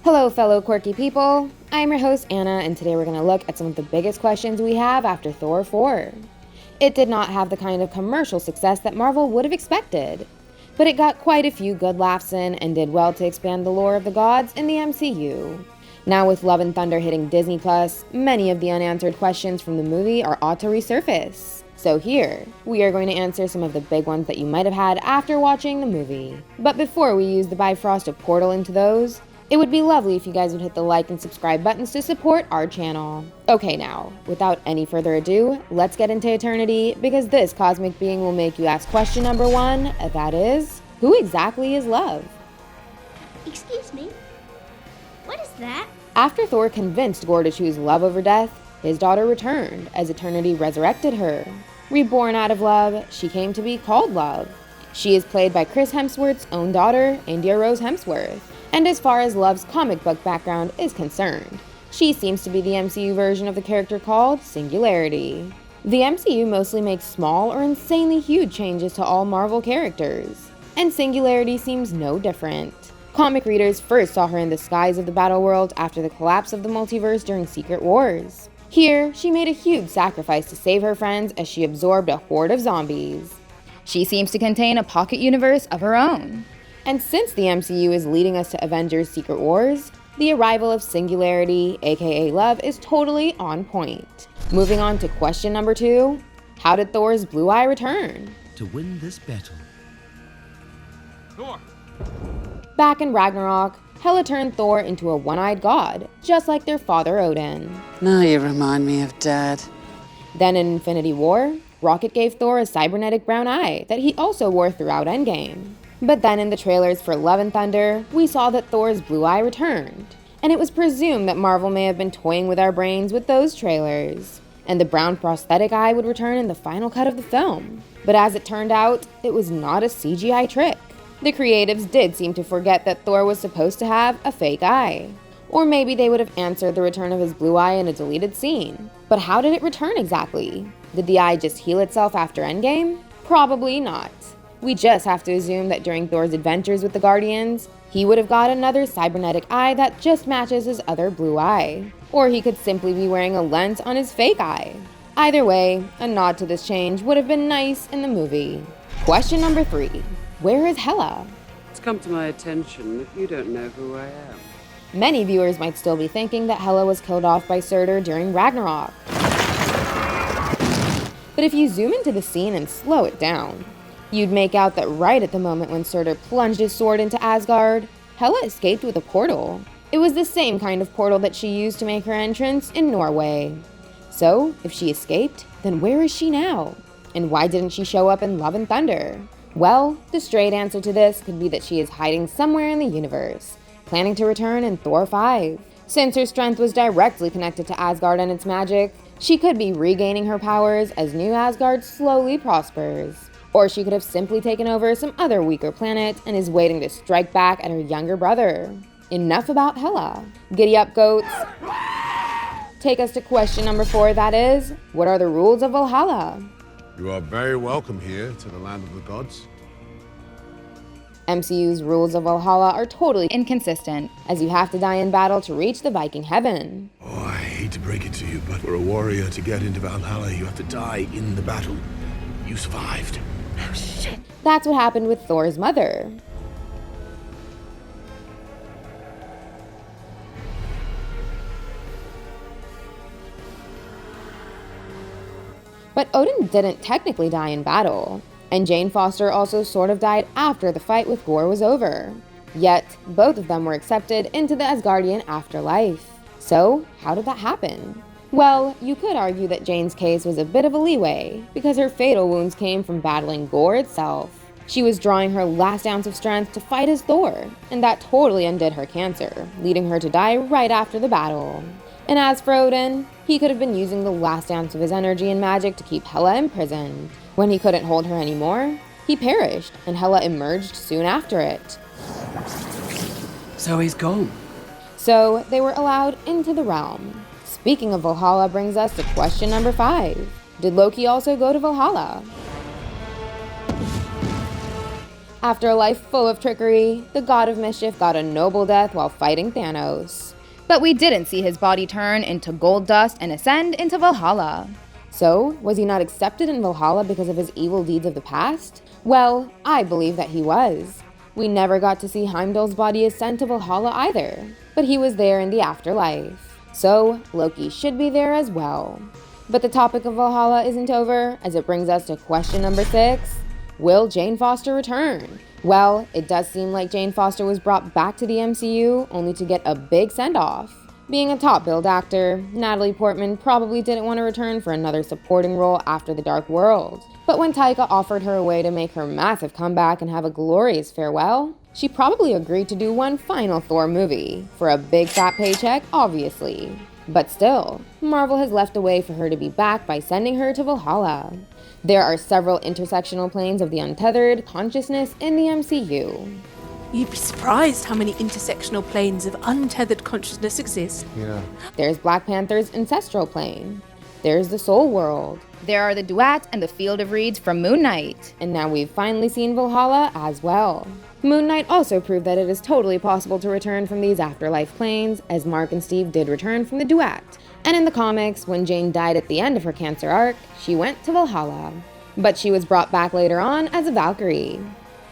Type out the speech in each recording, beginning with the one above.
Hello, fellow quirky people. I'm your host, Anna, and today we're going to look at some of the biggest questions we have after Thor 4. It did not have the kind of commercial success that Marvel would have expected, but it got quite a few good laughs in and did well to expand the lore of the gods in the MCU. Now with Love and Thunder hitting Disney+, many of the unanswered questions from the movie are ought to resurface. So here, we are going to answer some of the big ones that you might have had after watching the movie. But before we use the Bifrost of Portal into those, it would be lovely if you guys would hit the like and subscribe buttons to support our channel. Okay now, without any further ado, let's get into Eternity, because this cosmic being will make you ask question number 1, that is, who exactly is love? Excuse me? What is that? After Thor convinced Gorr to choose love over death, his daughter returned as Eternity resurrected her. Reborn out of love, she came to be called Love. She is played by Chris Hemsworth's own daughter, India Rose Hemsworth. And as far as Love's comic book background is concerned, she seems to be the MCU version of the character called Singularity. The MCU mostly makes small or insanely huge changes to all Marvel characters, and Singularity seems no different. Comic readers first saw her in the skies of the battle world after the collapse of the multiverse during Secret Wars. Here, she made a huge sacrifice to save her friends as she absorbed a horde of zombies. She seems to contain a pocket universe of her own. And since the MCU is leading us to Avengers Secret Wars, the arrival of Singularity, aka Love, is totally on point. Moving on to question number 2, how did Thors Blue Eye return? To win this battle. Thor! Back in Ragnarok, Hela turned Thor into a one-eyed god, just like their father Odin. Now you remind me of Dad. Then in Infinity War, Rocket gave Thor a cybernetic brown eye that he also wore throughout Endgame. But then in the trailers for Love and Thunder, we saw that Thor's blue eye returned. And it was presumed that Marvel may have been toying with our brains with those trailers, and the brown prosthetic eye would return in the final cut of the film. But as it turned out, it was not a CGI trick. The creatives did seem to forget that Thor was supposed to have a fake eye. Or maybe they would have answered the return of his blue eye in a deleted scene. But how did it return exactly? Did the eye just heal itself after Endgame? Probably not. We just have to assume that during Thor's adventures with the Guardians, he would have got another cybernetic eye that just matches his other blue eye. Or he could simply be wearing a lens on his fake eye. Either way, a nod to this change would have been nice in the movie. Question number 3, where is Hela? It's come to my attention that you don't know who I am. Many viewers might still be thinking that Hela was killed off by Surtur during Ragnarok. But if you zoom into the scene and slow it down, you'd make out that right at the moment when Surtur plunged his sword into Asgard, Hela escaped with a portal. It was the same kind of portal that she used to make her entrance in Norway. So, if she escaped, then where is she now? And why didn't she show up in Love and Thunder? Well, the straight answer to this could be that she is hiding somewhere in the universe, planning to return in Thor 5. Since her strength was directly connected to Asgard and its magic, she could be regaining her powers as New Asgard slowly prospers. Or she could have simply taken over some other weaker planet and is waiting to strike back at her younger brother. Enough about Hela. Giddy up, goats. Take us to question number 4, that is, what are the rules of Valhalla? You are very welcome here to the land of the gods. MCU's rules of Valhalla are totally inconsistent, as you have to die in battle to reach the Viking heaven. Oh, I hate to break it to you, but for a warrior to get into Valhalla, you have to die in the battle. You survived. Oh shit. That's what happened with Thor's mother. But Odin didn't technically die in battle, and Jane Foster also sort of died after the fight with Gorr was over. Yet, both of them were accepted into the Asgardian afterlife. So, how did that happen? Well, you could argue that Jane's case was a bit of a leeway, because her fatal wounds came from battling Gorr itself. She was drawing her last ounce of strength to fight as Thor, and that totally undid her cancer, leading her to die right after the battle. And as for Odin, he could have been using the last ounce of his energy and magic to keep Hela imprisoned. When he couldn't hold her anymore, he perished, and Hela emerged soon after it. So he's gone. So they were allowed into the realm. Speaking of Valhalla brings us to question number 5. Did Loki also go to Valhalla? After a life full of trickery, the god of mischief got a noble death while fighting Thanos. But we didn't see his body turn into gold dust and ascend into Valhalla. So, was he not accepted in Valhalla because of his evil deeds of the past? Well, I believe that he was. We never got to see Heimdall's body ascend to Valhalla either, but he was there in the afterlife. So, Loki should be there as well. But the topic of Valhalla isn't over, as it brings us to question number 6. Will Jane Foster return? Well, it does seem like Jane Foster was brought back to the MCU only to get a big send-off. Being a top-billed actor, Natalie Portman probably didn't want to return for another supporting role after The Dark World. But when Taika offered her a way to make her massive comeback and have a glorious farewell, she probably agreed to do one final Thor movie, for a big fat paycheck, obviously. But still, Marvel has left a way for her to be back by sending her to Valhalla. There are several intersectional planes of the untethered consciousness in the MCU. You'd be surprised how many intersectional planes of untethered consciousness exist. Yeah. There's Black Panther's ancestral plane. There's the Soul World. There are the Duat and the Field of Reeds from Moon Knight. And now we've finally seen Valhalla as well. Moon Knight also proved that it is totally possible to return from these afterlife planes, as Mark and Steve did return from the Duat. And in the comics, when Jane died at the end of her cancer arc, she went to Valhalla. But she was brought back later on as a Valkyrie.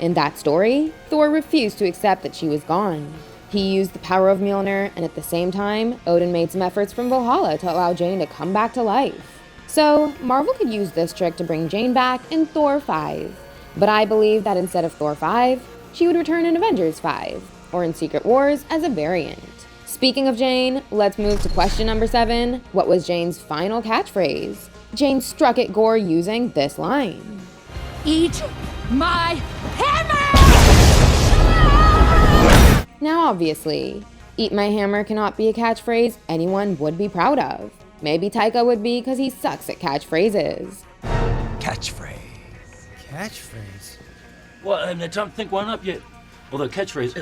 In that story, Thor refused to accept that she was gone. He used the power of Mjolnir, and at the same time, Odin made some efforts from Valhalla to allow Jane to come back to life. So, Marvel could use this trick to bring Jane back in Thor 5. But I believe that instead of Thor 5, she would return in Avengers 5, or in Secret Wars as a variant. Speaking of Jane, let's move to question number 7. What was Jane's final catchphrase? Jane struck at Gore using this line. Eat my hammer! Now obviously, eat my hammer cannot be a catchphrase anyone would be proud of. Maybe Taika would be because he sucks at catchphrases. Catchphrase. Catchphrase? Well, I don't think one up yet. Although catchphrase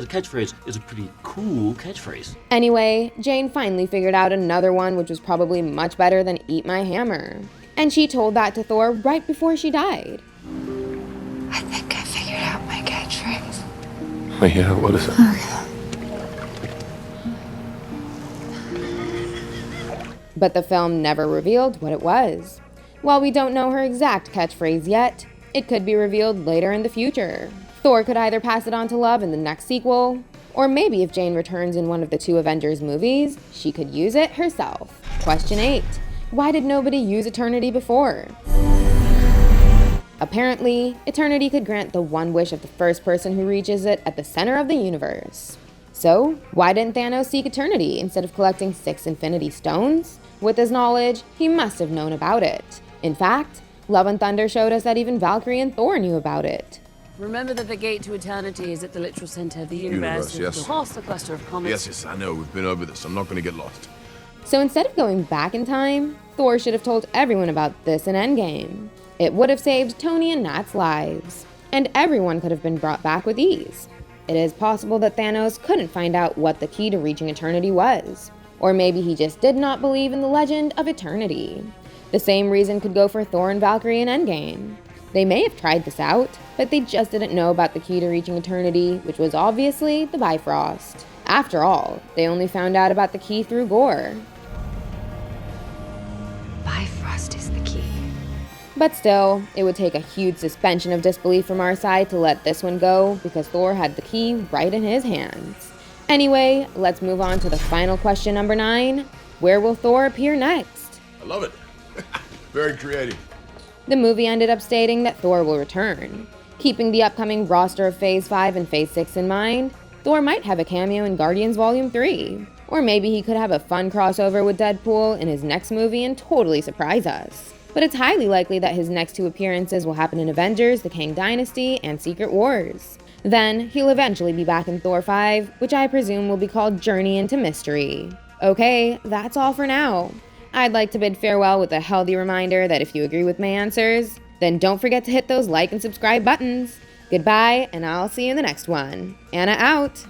is a pretty cool catchphrase. Anyway, Jane finally figured out another one which was probably much better than eat my hammer. And she told that to Thor right before she died. I think I figured out my catchphrase. Oh yeah, what is it? But the film never revealed what it was. While we don't know her exact catchphrase yet, it could be revealed later in the future. Thor could either pass it on to Love in the next sequel, or maybe if Jane returns in one of the 2 Avengers movies, she could use it herself. Question 8. Why did nobody use Eternity before? Apparently, Eternity could grant the one wish of the first person who reaches it at the center of the universe. So, why didn't Thanos seek Eternity instead of collecting 6 Infinity Stones? With his knowledge, he must have known about it. In fact, Love and Thunder showed us that even Valkyrie and Thor knew about it. Remember that the gate to eternity is at the literal center of the universe. Yes. Past the cluster of comets. Yes, I know. We've been over this. I'm not going to get lost. So instead of going back in time, Thor should have told everyone about this in Endgame. It would have saved Tony and Nat's lives, and everyone could have been brought back with ease. It is possible that Thanos couldn't find out what the key to reaching eternity was, or maybe he just did not believe in the legend of eternity. The same reason could go for Thor and Valkyrie in Endgame. They may have tried this out, but they just didn't know about the key to reaching eternity, which was obviously the Bifrost. After all, they only found out about the key through Gore. Bifrost is the key. But still, it would take a huge suspension of disbelief from our side to let this one go, because Thor had the key right in his hands. Anyway, let's move on to the final question number 9. Where will Thor appear next? I love it. Very creative. The movie ended up stating that Thor will return. Keeping the upcoming roster of Phase 5 and Phase 6 in mind, Thor might have a cameo in Guardians Volume 3. Or maybe he could have a fun crossover with Deadpool in his next movie and totally surprise us. But it's highly likely that his next 2 appearances will happen in Avengers, The Kang Dynasty, and Secret Wars. Then, he'll eventually be back in Thor 5, which I presume will be called Journey into Mystery. Okay, that's all for now. I'd like to bid farewell with a healthy reminder that if you agree with my answers, then don't forget to hit those like and subscribe buttons. Goodbye, and I'll see you in the next one. Anna out!